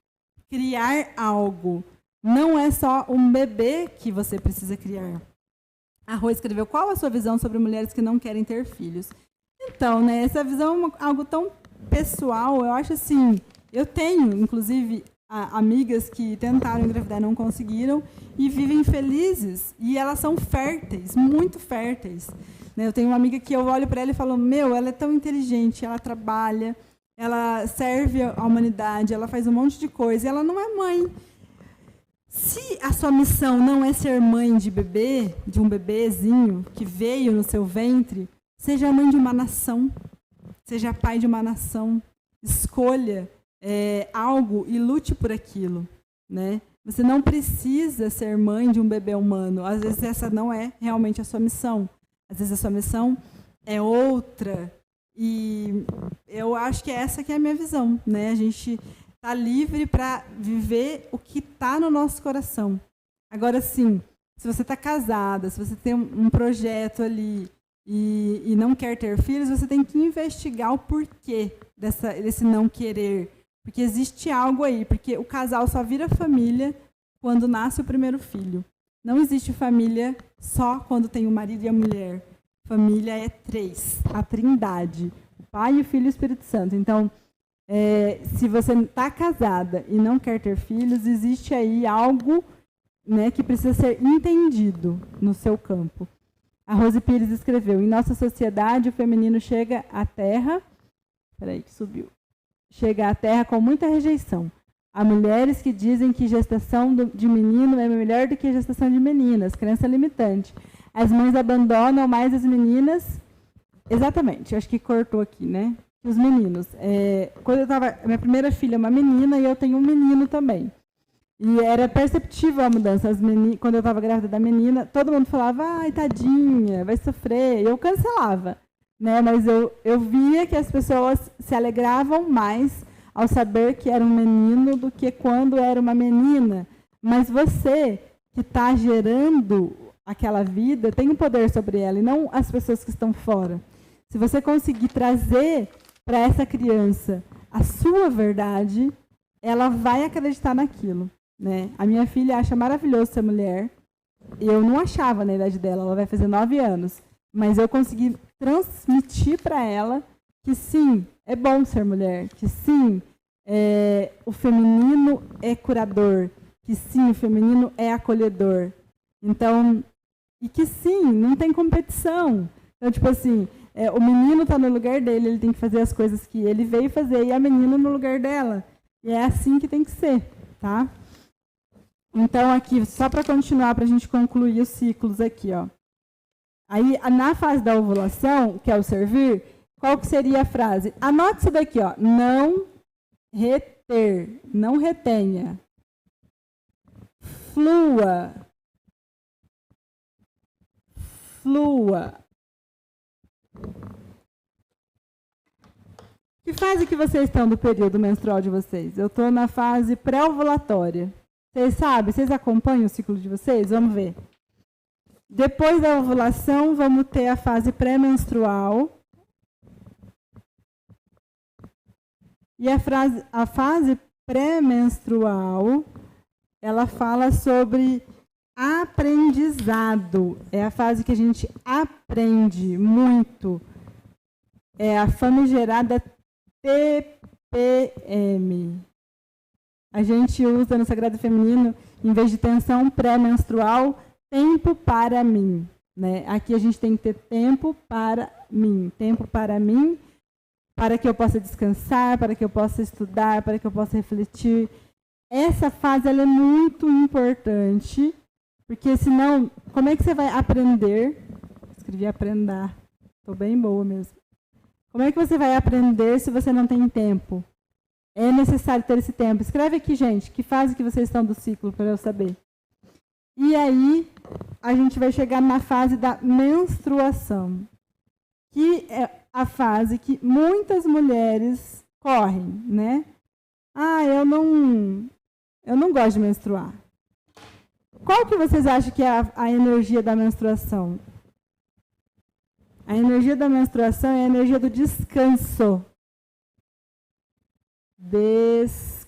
Criar algo. Não é só um bebê que você precisa criar. A Rô escreveu, qual a sua visão sobre mulheres que não querem ter filhos? Então, né, essa visão é algo tão pessoal, eu acho assim, eu tenho, inclusive, amigas que tentaram engravidar e não conseguiram e vivem felizes, e elas são férteis, muito férteis. Né? Eu tenho uma amiga que eu olho para ela e falo, ela é tão inteligente, ela trabalha, ela serve a humanidade, ela faz um monte de coisa, e ela não é mãe. Se a sua missão não é ser mãe de bebê, de um bebezinho que veio no seu ventre, seja mãe de uma nação, seja pai de uma nação, escolha algo e lute por aquilo, né? Você não precisa ser mãe de um bebê humano. Às vezes essa não é realmente a sua missão. Às vezes a sua missão é outra. E eu acho que essa que é a minha visão, né? A gente está livre para viver o que está no nosso coração. Agora, sim, se você está casada, se você tem um projeto ali e não quer ter filhos, você tem que investigar o porquê desse não querer. Porque existe algo aí, porque o casal só vira família quando nasce o primeiro filho. Não existe família só quando tem o marido e a mulher. Família é 3, a trindade, o Pai, o Filho e o Espírito Santo. Então, se você está casada e não quer ter filhos, existe aí algo, né, que precisa ser entendido no seu campo. A Rose Pires escreveu, em nossa sociedade, o feminino chega à Terra... Peraí, que subiu. Chega à Terra com muita rejeição. Há mulheres que dizem que gestação de menino é melhor do que gestação de meninas, crença limitante. As mães abandonam mais as meninas... Exatamente, acho que cortou aqui, né? Os meninos. Quando eu estava... Minha primeira filha é uma menina e eu tenho um menino também. E era perceptível a mudança. Quando eu estava grávida da menina, todo mundo falava, ai, tadinha, vai sofrer. Eu cancelava. Né? Mas eu via que as pessoas se alegravam mais ao saber que era um menino do que quando era uma menina. Mas você, que está gerando aquela vida, tem um poder sobre ela, e não as pessoas que estão fora. Se você conseguir trazer para essa criança a sua verdade, ela vai acreditar naquilo. Né? A minha filha acha maravilhoso ser mulher. Eu não achava na idade dela, ela vai fazer 9 anos. Mas eu consegui transmitir para ela que sim, é bom ser mulher, que sim, o feminino é curador, que sim, o feminino é acolhedor. Então, e que sim, não tem competição. Então, tipo assim, o menino está no lugar dele, ele tem que fazer as coisas que ele veio fazer, e a menina no lugar dela. E é assim que tem que ser, tá? Então, aqui, só para continuar, para a gente concluir os ciclos aqui, ó. Aí, na fase da ovulação, que é o servir, qual que seria a frase? Anote isso daqui, ó. Não reter, não retenha. Flua. Flua. Que fase que vocês estão do período menstrual de vocês? Eu estou na fase pré-ovulatória. Vocês sabem? Vocês acompanham o ciclo de vocês? Vamos ver. Depois da ovulação, vamos ter a fase pré-menstrual. E a fase pré-menstrual, ela fala sobre aprendizado. É a fase que a gente aprende muito. É a famigerada TPM. A gente usa no Sagrado Feminino, em vez de tensão pré-menstrual, tempo para mim. Né? Aqui a gente tem que ter tempo para mim. Tempo para mim, para que eu possa descansar, para que eu possa estudar, para que eu possa refletir. Essa fase ela é muito importante, porque senão, como é que você vai aprender? Escrevi aprender. Estou bem boa mesmo. Como é que você vai aprender se você não tem tempo? É necessário ter esse tempo. Escreve aqui, gente, que fase que vocês estão do ciclo, para eu saber. E aí, a gente vai chegar na fase da menstruação, que é a fase que muitas mulheres correm, né? Ah, eu não gosto de menstruar. Qual que vocês acham que é a energia da menstruação? A energia da menstruação é a energia do descanso. Descanso.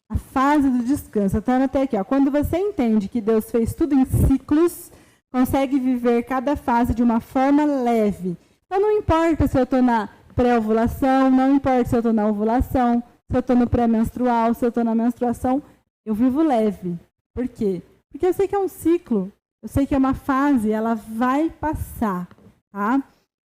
A fase do descanso. Então, até aqui, ó. Quando você entende que Deus fez tudo em ciclos, consegue viver cada fase de uma forma leve. Então, não importa se eu estou na pré-ovulação, não importa se eu estou na ovulação, se eu estou no pré-menstrual, se eu estou na menstruação, eu vivo leve. Por quê? Porque eu sei que é um ciclo, eu sei que é uma fase, ela vai passar, tá?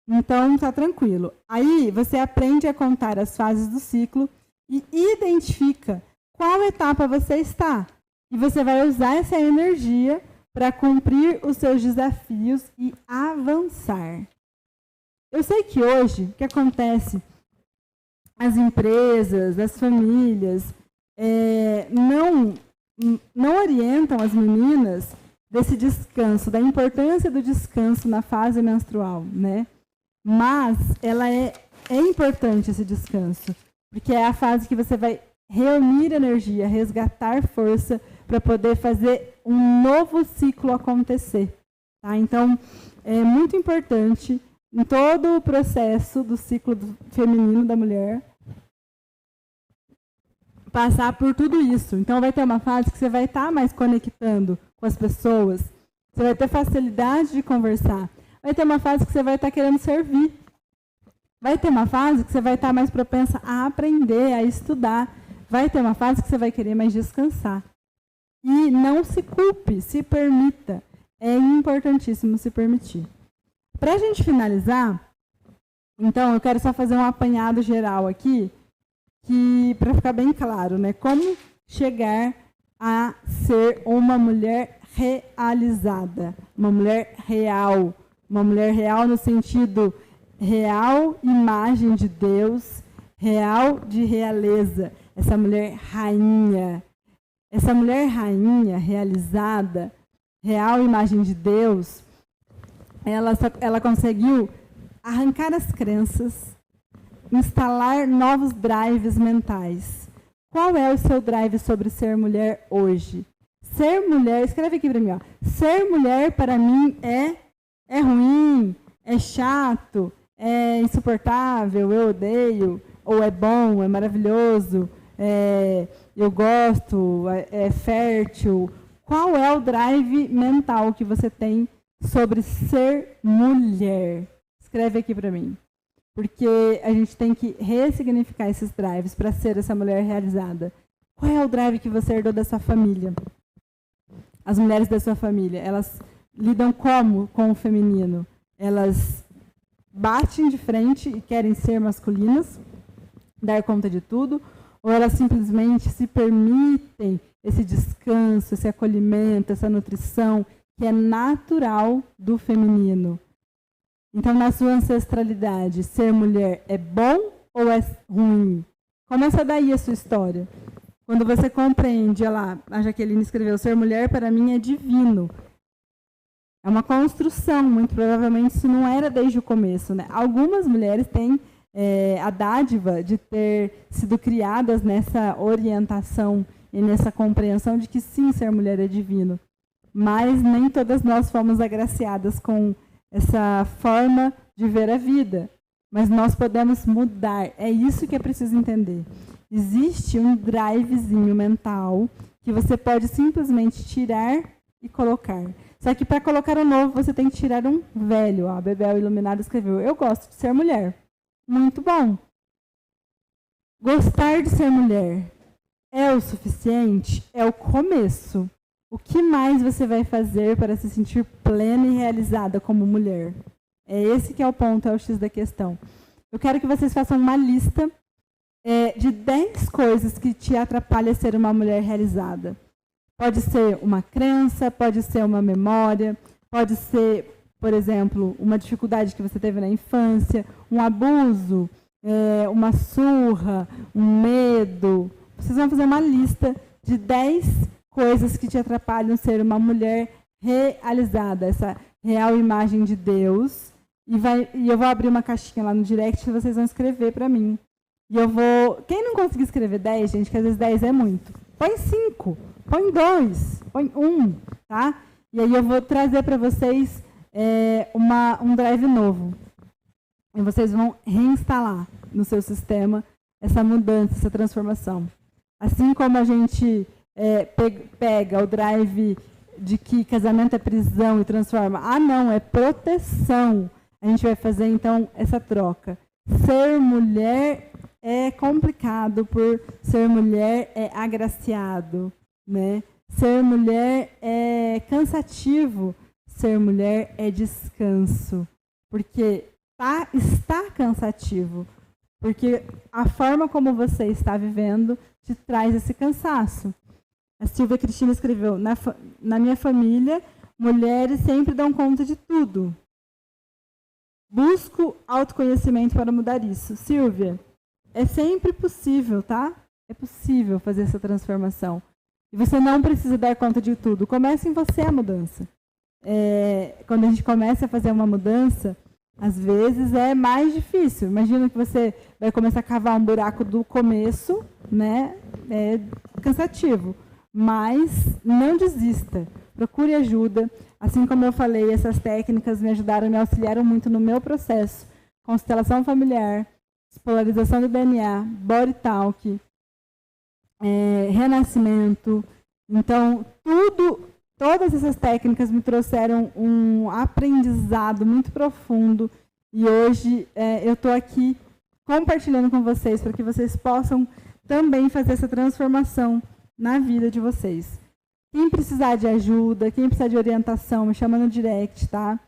Então, tá tranquilo. Aí, você aprende a contar as fases do ciclo e identifica qual etapa você está. E você vai usar essa energia para cumprir os seus desafios e avançar. Eu sei que hoje, o que acontece? As empresas, as famílias, não orientam as meninas desse descanso, da importância do descanso na fase menstrual, né? Mas ela é importante esse descanso, porque é a fase que você vai reunir energia, resgatar força para poder fazer um novo ciclo acontecer. Tá? Então, é muito importante em todo o processo do ciclo feminino da mulher passar por tudo isso. Então, vai ter uma fase que você vai estar mais conectando com as pessoas, você vai ter facilidade de conversar. Vai ter uma fase que você vai estar querendo servir. Vai ter uma fase que você vai estar mais propensa a aprender, a estudar. Vai ter uma fase que você vai querer mais descansar. E não se culpe, se permita. É importantíssimo se permitir. Para a gente finalizar, então, eu quero só fazer um apanhado geral aqui, para ficar bem claro, né? Como chegar a ser uma mulher realizada, uma mulher real. Uma mulher real no sentido real, imagem de Deus, real de realeza. Essa mulher rainha. Essa mulher rainha, realizada, real imagem de Deus, ela conseguiu arrancar as crenças, instalar novos drives mentais. Qual é o seu drive sobre ser mulher hoje? Ser mulher, escreve aqui para mim, ó. Ser mulher para mim é ruim, é chato, é insuportável, eu odeio, ou é bom, é maravilhoso, eu gosto, é fértil. Qual é o drive mental que você tem sobre ser mulher? Escreve aqui para mim. Porque a gente tem que ressignificar esses drives para ser essa mulher realizada. Qual é o drive que você herdou da sua família? As mulheres da sua família, elas lidam como com o feminino? Elas batem de frente e querem ser masculinas, dar conta de tudo, ou elas simplesmente se permitem esse descanso, esse acolhimento, essa nutrição que é natural do feminino? Então, na sua ancestralidade, ser mulher é bom ou é ruim? Começa daí a sua história. Quando você compreende, olha lá, a Jaqueline escreveu, ser mulher para mim é divino. É uma construção, muito provavelmente isso não era desde o começo, né? Algumas mulheres têm a dádiva de ter sido criadas nessa orientação e nessa compreensão de que sim, ser mulher é divino. Mas nem todas nós fomos agraciadas com essa forma de ver a vida. Mas nós podemos mudar. É isso que é preciso entender. Existe um drivezinho mental que você pode simplesmente tirar e colocar. Só que para colocar um novo, você tem que tirar um velho. A Bebel Iluminada escreveu, eu gosto de ser mulher. Muito bom. Gostar de ser mulher é o suficiente? É o começo. O que mais você vai fazer para se sentir plena e realizada como mulher? É esse que é o ponto, é o X da questão. Eu quero que vocês façam uma lista de 10 coisas que te atrapalham a ser uma mulher realizada. Pode ser uma crença, pode ser uma memória, pode ser por exemplo, uma dificuldade que você teve na infância, um abuso, uma surra, um medo. Vocês vão fazer uma lista de 10 coisas que te atrapalham ser uma mulher realizada, essa real imagem de Deus. E eu vou abrir uma caixinha lá no direct e vocês vão escrever para mim. E eu vou... Quem não conseguir escrever 10, gente, que às vezes 10 é muito, põe 5, põe 2, põe 1, tá? E aí eu vou trazer para vocês um drive novo. E vocês vão reinstalar no seu sistema essa mudança, essa transformação. Assim como a gente pega o drive de que casamento é prisão e transforma, não, é proteção. A gente vai fazer, então, essa troca. Ser mulher é complicado, por ser mulher é agraciado, né? Ser mulher é cansativo, ser mulher é descanso. Porque está cansativo. Porque a forma como você está vivendo te traz esse cansaço. A Silvia Cristina escreveu, na minha família, mulheres sempre dão conta de tudo. Busco autoconhecimento para mudar isso. Silvia, é sempre possível, tá? É possível fazer essa transformação. E você não precisa dar conta de tudo. Comece em você a mudança. Quando a gente começa a fazer uma mudança, às vezes é mais difícil. Imagina que você vai começar a cavar um buraco do começo, né? É cansativo. Mas não desista. Procure ajuda. Assim como eu falei, essas técnicas me ajudaram, me auxiliaram muito no meu processo. Constelação familiar, despolarização do DNA, body talk, renascimento. Então, todas essas técnicas me trouxeram um aprendizado muito profundo. E hoje eu estou aqui compartilhando com vocês para que vocês possam também fazer essa transformação na vida de vocês. Quem precisar de ajuda, quem precisar de orientação, me chama no direct, tá?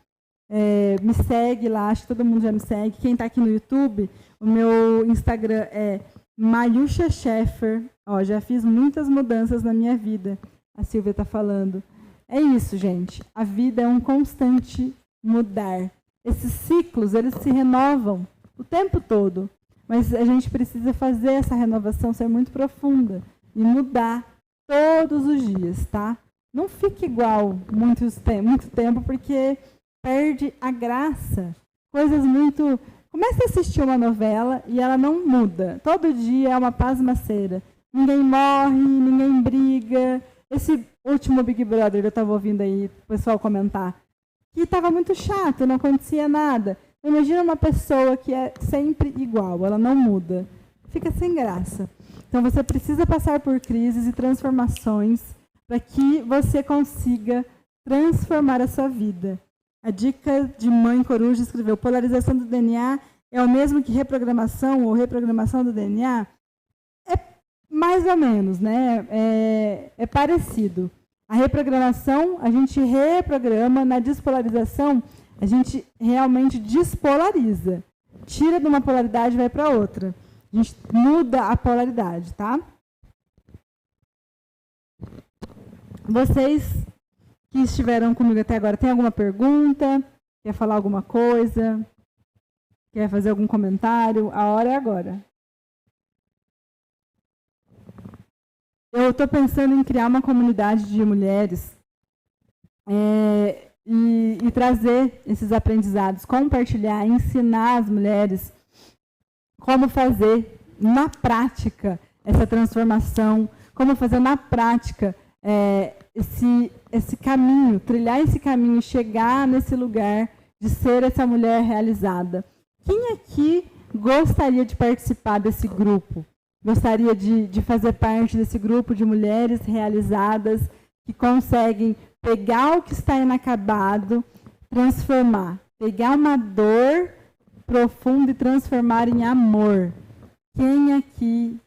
Me segue lá, acho que todo mundo já me segue. Quem está aqui no YouTube, o meu Instagram é Mayusha Scheffer. Já fiz muitas mudanças na minha vida, a Silvia está falando. É isso, gente. A vida é um constante mudar. Esses ciclos, eles se renovam o tempo todo. Mas a gente precisa fazer essa renovação ser muito profunda e mudar todos os dias, tá? Não fique igual muito tempo, porque perde a graça. Coisas muito... Comece a assistir uma novela e ela não muda. Todo dia é uma pasmaceira. Ninguém morre, ninguém briga. Esse último Big Brother, eu estava ouvindo aí o pessoal comentar, que estava muito chato, não acontecia nada. Imagina uma pessoa que é sempre igual, ela não muda. Fica sem graça. Então, você precisa passar por crises e transformações para que você consiga transformar a sua vida. A dica de Mãe Coruja escreveu: polarização do DNA é o mesmo que reprogramação ou reprogramação do DNA? É mais ou menos, né? É parecido. A reprogramação, a gente reprograma. Na despolarização, a gente realmente despolariza. Tira de uma polaridade e vai para outra. A gente muda a polaridade, tá? Vocês que estiveram comigo até agora, tem alguma pergunta? Quer falar alguma coisa? Quer fazer algum comentário? A hora é agora. Eu estou pensando em criar uma comunidade de mulheres e trazer esses aprendizados, compartilhar, ensinar as mulheres como fazer na prática essa transformação, como fazer na prática esse caminho, trilhar esse caminho, chegar nesse lugar de ser essa mulher realizada. Quem aqui gostaria de participar desse grupo? Gostaria de fazer parte desse grupo de mulheres realizadas que conseguem pegar o que está inacabado, transformar, pegar uma dor profunda e transformar em amor. Quem aqui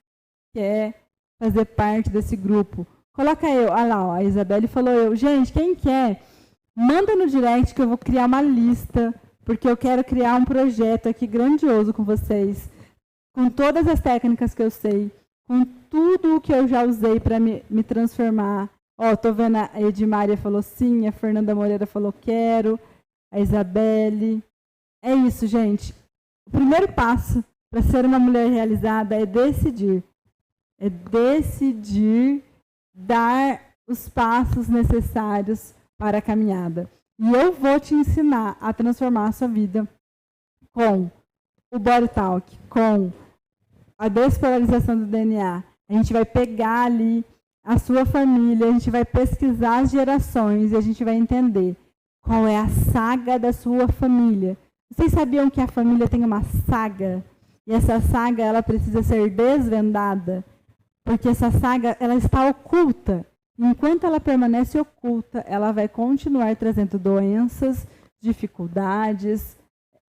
quer fazer parte desse grupo? Coloca eu. Olha lá, a Isabelle falou eu. Gente, quem quer, manda no direct que eu vou criar uma lista, porque eu quero criar um projeto aqui grandioso com vocês, com todas as técnicas que eu sei, com tudo o que eu já usei para me transformar. Tô vendo a Edmária falou sim, a Fernanda Moreira falou quero. a Isabelle. É isso, gente. O primeiro passo para ser uma mulher realizada é decidir. É decidir dar os passos necessários para a caminhada. E eu vou te ensinar a transformar a sua vida com o Body Talk, com a despolarização do DNA. A gente vai pegar ali a sua família, a gente vai pesquisar as gerações e a gente vai entender qual é a saga da sua família. Vocês sabiam que a família tem uma saga? E essa saga ela precisa ser desvendada, porque essa saga ela está oculta. Enquanto ela permanece oculta, ela vai continuar trazendo doenças, dificuldades,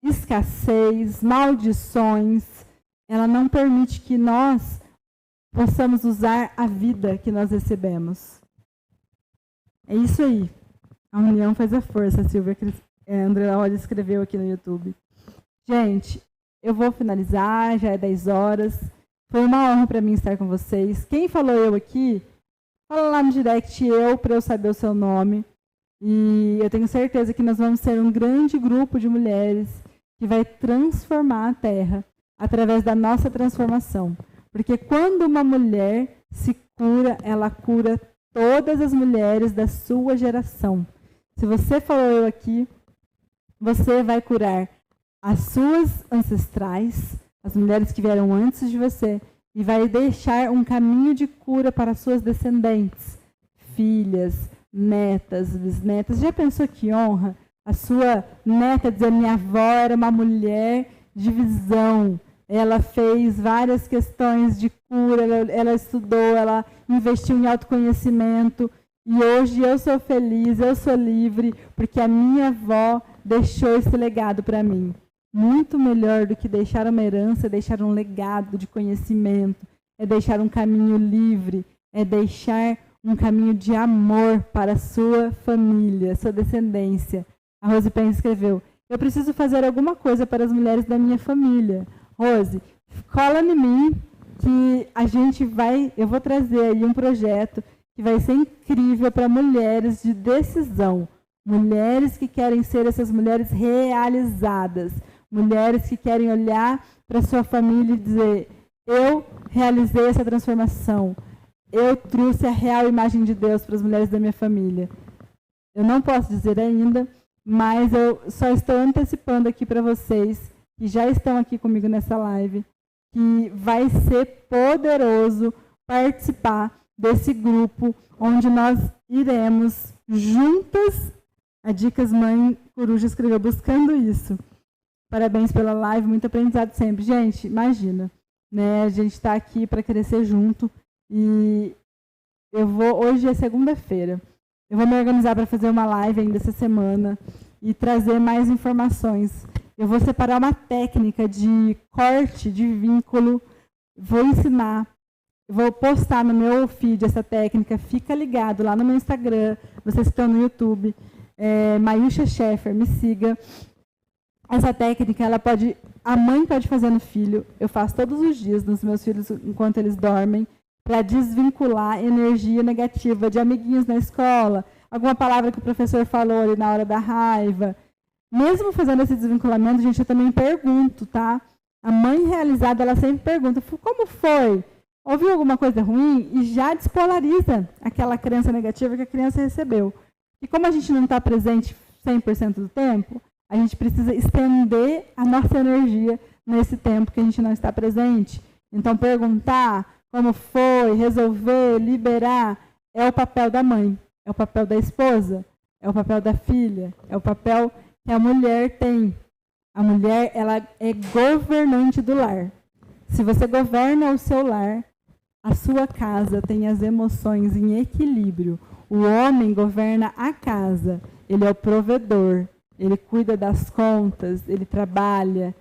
escassez, maldições. Ela não permite que nós possamos usar a vida que nós recebemos. É isso aí. A união faz a força, a Silvia André Rosa escreveu aqui no YouTube. Gente, eu vou finalizar, já é 10 horas. Foi uma honra para mim estar com vocês. Quem falou eu aqui, fala lá no direct para eu saber o seu nome. E eu tenho certeza que nós vamos ser um grande grupo de mulheres que vai transformar a Terra através da nossa transformação. Porque quando uma mulher se cura, ela cura todas as mulheres da sua geração. Se você falou eu aqui, você vai curar as suas ancestrais, as mulheres que vieram antes de você, e vai deixar um caminho de cura para as suas descendentes, filhas, netas, bisnetas. Já pensou que honra? A sua neta dizer, minha avó era uma mulher de visão. Ela fez várias questões de cura, ela estudou, ela investiu em autoconhecimento. E hoje eu sou feliz, eu sou livre, porque a minha avó deixou esse legado para mim. Muito melhor do que deixar uma herança, é deixar um legado de conhecimento, é deixar um caminho livre, é deixar um caminho de amor para a sua família, sua descendência. A Rose Penn escreveu, eu preciso fazer alguma coisa para as mulheres da minha família. Rose, cola em mim que a gente eu vou trazer aí um projeto que vai ser incrível para mulheres de decisão. Mulheres que querem ser essas mulheres realizadas. Mulheres que querem olhar para sua família e dizer, eu realizei essa transformação. Eu trouxe a real imagem de Deus para as mulheres da minha família. Eu não posso dizer ainda, mas eu só estou antecipando aqui para vocês, que já estão aqui comigo nessa live, que vai ser poderoso participar desse grupo, onde nós iremos juntas, a Dicas Mãe Coruja escreveu, buscando isso. Parabéns pela live, muito aprendizado sempre. Gente, imagina, né? A gente está aqui para crescer junto e hoje é segunda-feira, eu vou me organizar para fazer uma live ainda essa semana e trazer mais informações. Eu vou separar uma técnica de corte de vínculo, vou ensinar, vou postar no meu feed essa técnica, fica ligado lá no meu Instagram, vocês que estão no YouTube, Mayusha Sheffer, me siga. Essa técnica, a mãe pode fazer no filho, eu faço todos os dias nos meus filhos enquanto eles dormem, para desvincular energia negativa de amiguinhos na escola, alguma palavra que o professor falou ali na hora da raiva. Mesmo fazendo esse desvinculamento, gente, eu também pergunto, tá? A mãe realizada, ela sempre pergunta, como foi? Ouviu alguma coisa ruim? E já despolariza aquela crença negativa que a criança recebeu. E como a gente não está presente 100% do tempo, a gente precisa estender a nossa energia nesse tempo que a gente não está presente. Então, perguntar como foi, resolver, liberar, é o papel da mãe, é o papel da esposa, é o papel da filha, é o papel que a mulher tem. A mulher, ela é governante do lar. Se você governa o seu lar, a sua casa tem as emoções em equilíbrio. O homem governa a casa, ele é o provedor, ele cuida das contas, ele trabalha.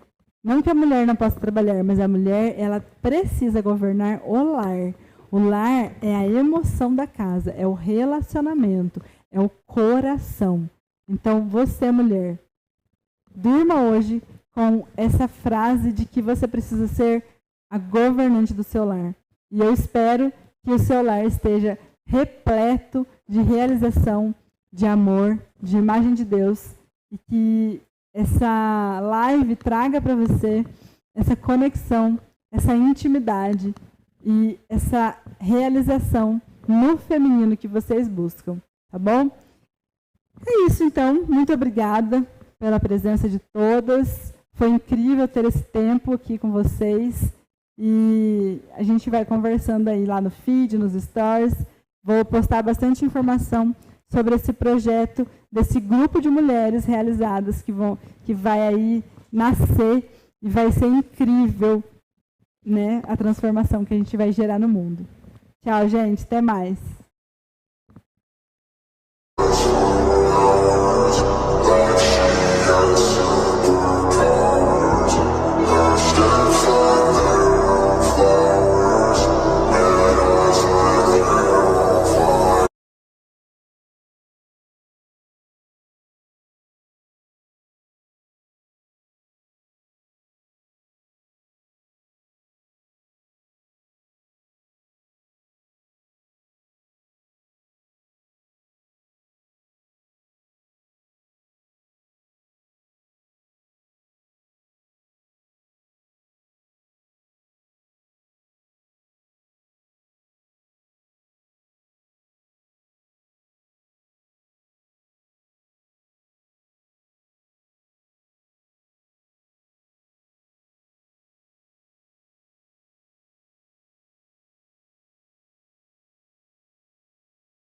Não que a mulher não possa trabalhar, mas a mulher, ela precisa governar o lar. O lar é a emoção da casa, é o relacionamento, é o coração. Então, você, mulher, durma hoje com essa frase de que você precisa ser a governante do seu lar. E eu espero que o seu lar esteja repleto de realização, de amor, de imagem de Deus e que essa live traga para você essa conexão, essa intimidade e essa realização no feminino que vocês buscam, tá bom? É isso, então. Muito obrigada pela presença de todas. Foi incrível ter esse tempo aqui com vocês. E a gente vai conversando aí lá no feed, nos stories. Vou postar bastante informação sobre esse projeto, desse grupo de mulheres realizadas que vai aí nascer e vai ser incrível, né, a transformação que a gente vai gerar no mundo. Tchau, gente. Até mais.